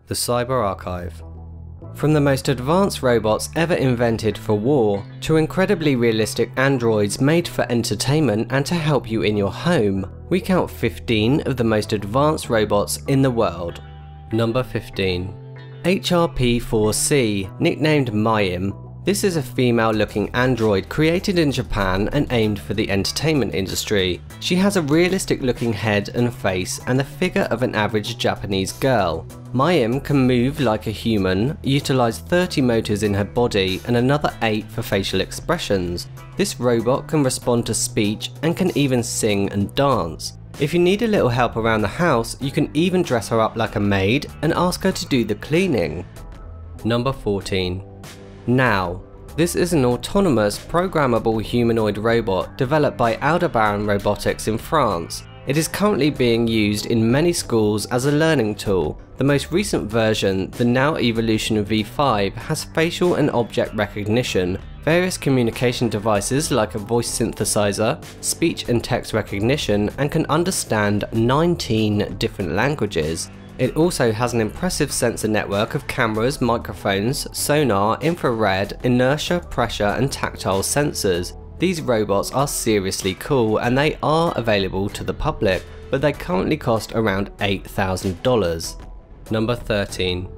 The Cyber Archive. From the most advanced robots ever invented for war, to incredibly realistic androids made for entertainment and to help you in your home, we count 15 of the most advanced robots in the world. Number 15. HRP-4C, nicknamed Mayim. This is a female-looking android created in Japan and aimed for the entertainment industry. She has a realistic-looking head and face and the figure of an average Japanese girl. Mayim can move like a human, utilise 30 motors in her body and another 8 for facial expressions. This robot can respond to speech and can even sing and dance. If you need a little help around the house, you can even dress her up like a maid and ask her to do the cleaning. Number 14. Now. This is an autonomous, programmable humanoid robot developed by Aldebaran Robotics in France. It is currently being used in many schools as a learning tool. The most recent version, the Now Evolution V5, has facial and object recognition, various communication devices like a voice synthesizer, speech and text recognition, and can understand 19 different languages. It also has an impressive sensor network of cameras, microphones, sonar, infrared, inertia, pressure and tactile sensors. These robots are seriously cool and they are available to the public, but they currently cost around $8,000. Number 13.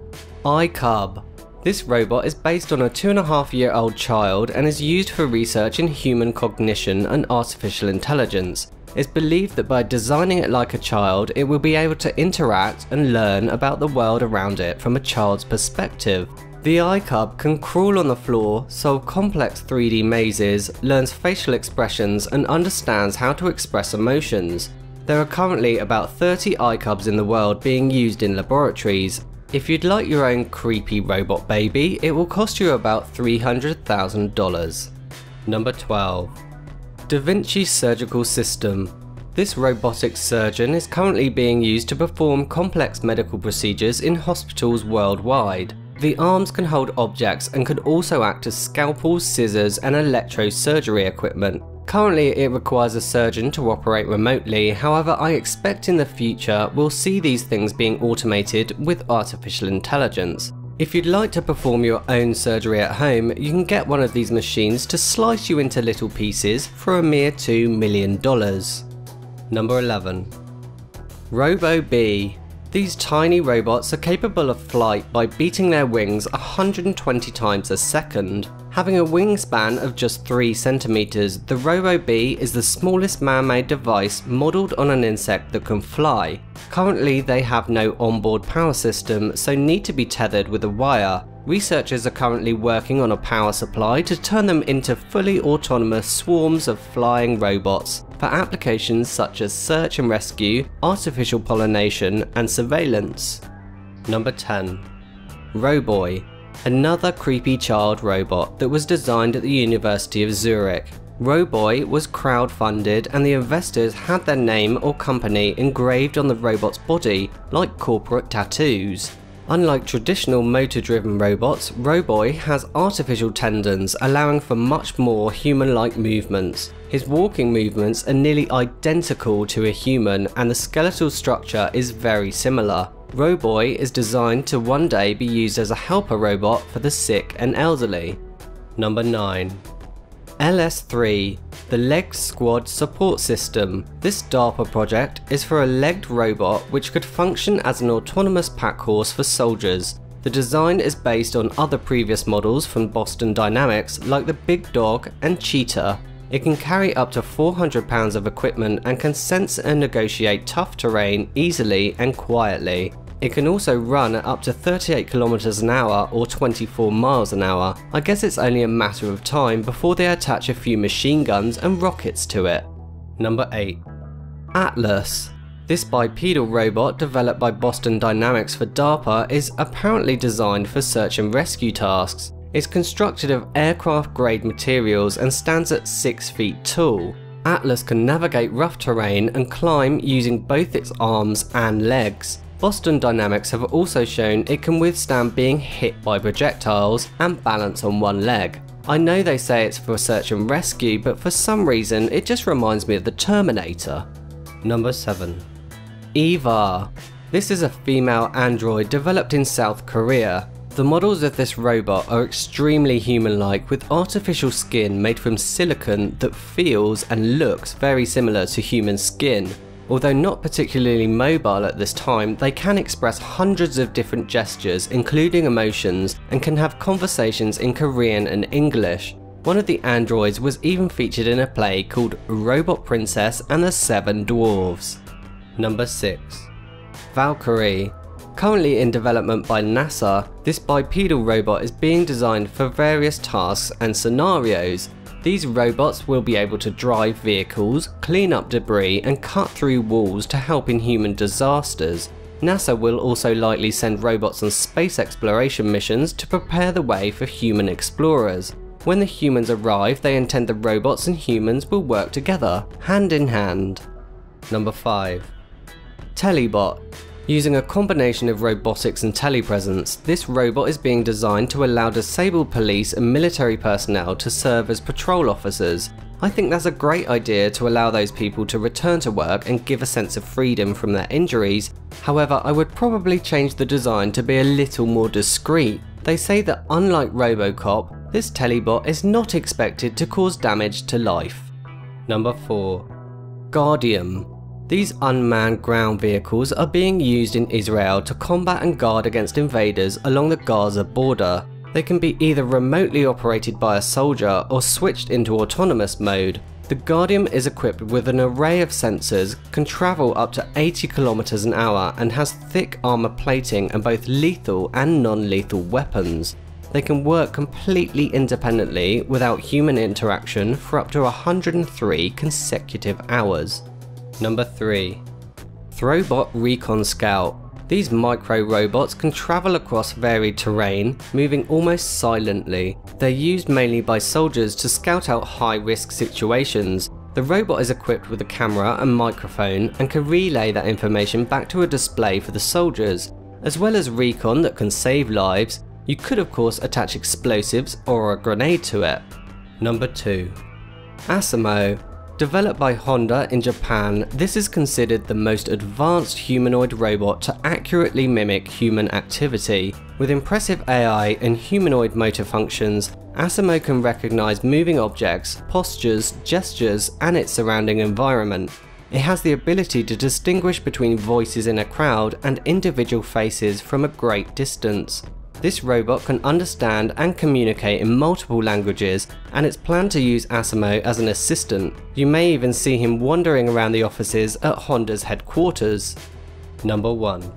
iCub. This robot is based on a 2.5-year-old child and is used for research in human cognition and artificial intelligence. It's believed that by designing it like a child, it will be able to interact and learn about the world around it from a child's perspective. The iCub can crawl on the floor, solve complex 3D mazes, learns facial expressions and understands how to express emotions. There are currently about 30 iCubs in the world being used in laboratories. If you'd like your own creepy robot baby, it will cost you about $300,000. Number 12. Da Vinci Surgical System. This robotic surgeon is currently being used to perform complex medical procedures in hospitals worldwide. The arms can hold objects and could also act as scalpels, scissors and electrosurgery equipment. Currently it requires a surgeon to operate remotely, however I expect in the future we'll see these things being automated with artificial intelligence. If you'd like to perform your own surgery at home, you can get one of these machines to slice you into little pieces for a mere $2 million. Number 11. RoboBee. These tiny robots are capable of flight by beating their wings 120 times a second. Having a wingspan of just 3 centimeters, the RoboBee is the smallest man-made device modelled on an insect that can fly. Currently they have no onboard power system, so need to be tethered with a wire. Researchers are currently working on a power supply to turn them into fully autonomous swarms of flying robots for applications such as search and rescue, artificial pollination and surveillance. Number 10. Roboy. Another creepy child robot that was designed at the University of Zurich. Roboy was crowdfunded and the investors had their name or company engraved on the robot's body like corporate tattoos. Unlike traditional motor-driven robots, Roboy has artificial tendons allowing for much more human-like movements. His walking movements are nearly identical to a human and the skeletal structure is very similar. Roboy is designed to one day be used as a helper robot for the sick and elderly. Number 9. LS3, the Leg Squad Support System. This DARPA project is for a legged robot which could function as an autonomous pack horse for soldiers. The design is based on other previous models from Boston Dynamics like the Big Dog and Cheetah. It can carry up to 400 pounds of equipment and can sense and negotiate tough terrain easily and quietly. It can also run at up to 38 km an hour or 24 miles an hour. I guess it's only a matter of time before they attach a few machine guns and rockets to it. Number 8. Atlas. This bipedal robot developed by Boston Dynamics for DARPA is apparently designed for search and rescue tasks. It's constructed of aircraft-grade materials and stands at 6 feet tall. Atlas can navigate rough terrain and climb using both its arms and legs. Boston Dynamics have also shown it can withstand being hit by projectiles and balance on one leg. I know they say it's for search and rescue, but for some reason it just reminds me of the Terminator. Number 7. EVAR. This is a female android developed in South Korea. The models of this robot are extremely human-like with artificial skin made from silicone that feels and looks very similar to human skin. Although not particularly mobile at this time, they can express hundreds of different gestures including emotions and can have conversations in Korean and English. One of the androids was even featured in a play called Robot Princess and the Seven Dwarves. Number 6. Valkyrie. Currently in development by NASA, this bipedal robot is being designed for various tasks and scenarios. These robots will be able to drive vehicles, clean up debris and cut through walls to help in human disasters. NASA will also likely send robots on space exploration missions to prepare the way for human explorers. When the humans arrive, they intend the robots and humans will work together, hand in hand. Number 5. Telebot. Using a combination of robotics and telepresence, this robot is being designed to allow disabled police and military personnel to serve as patrol officers. I think that's a great idea to allow those people to return to work and give a sense of freedom from their injuries. However, I would probably change the design to be a little more discreet. They say that unlike RoboCop, this Telebot is not expected to cause damage to life. Number 4. Guardium. These unmanned ground vehicles are being used in Israel to combat and guard against invaders along the Gaza border. They can be either remotely operated by a soldier or switched into autonomous mode. The Guardium is equipped with an array of sensors, can travel up to 80 km an hour and has thick armor plating and both lethal and non-lethal weapons. They can work completely independently without human interaction for up to 103 consecutive hours. Number 3. Throwbot Recon Scout. These micro robots can travel across varied terrain, moving almost silently. They're used mainly by soldiers to scout out high-risk situations. The robot is equipped with a camera and microphone and can relay that information back to a display for the soldiers. As well as recon that can save lives, you could of course attach explosives or a grenade to it. Number 2. Asimo. Developed by Honda in Japan, this is considered the most advanced humanoid robot to accurately mimic human activity. With impressive AI and humanoid motor functions, Asimo can recognize moving objects, postures, gestures, and its surrounding environment. It has the ability to distinguish between voices in a crowd and individual faces from a great distance. This robot can understand and communicate in multiple languages, and it's planned to use Asimo as an assistant. You may even see him wandering around the offices at Honda's headquarters. Number 1.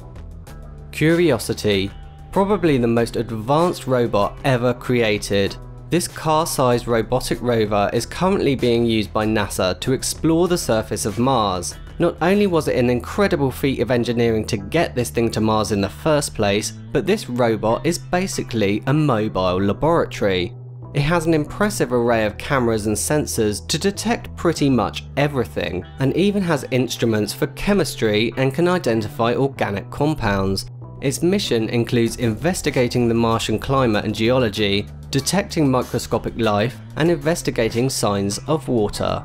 Curiosity. Probably the most advanced robot ever created. This car-sized robotic rover is currently being used by NASA to explore the surface of Mars. Not only was it an incredible feat of engineering to get this thing to Mars in the first place, but this robot is basically a mobile laboratory. It has an impressive array of cameras and sensors to detect pretty much everything, and even has instruments for chemistry and can identify organic compounds. Its mission includes investigating the Martian climate and geology, detecting microscopic life, and investigating signs of water.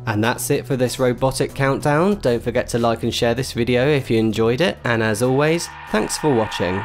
And that's it for this robotic countdown. Don't forget to like and share this video if you enjoyed it, and as always, thanks for watching.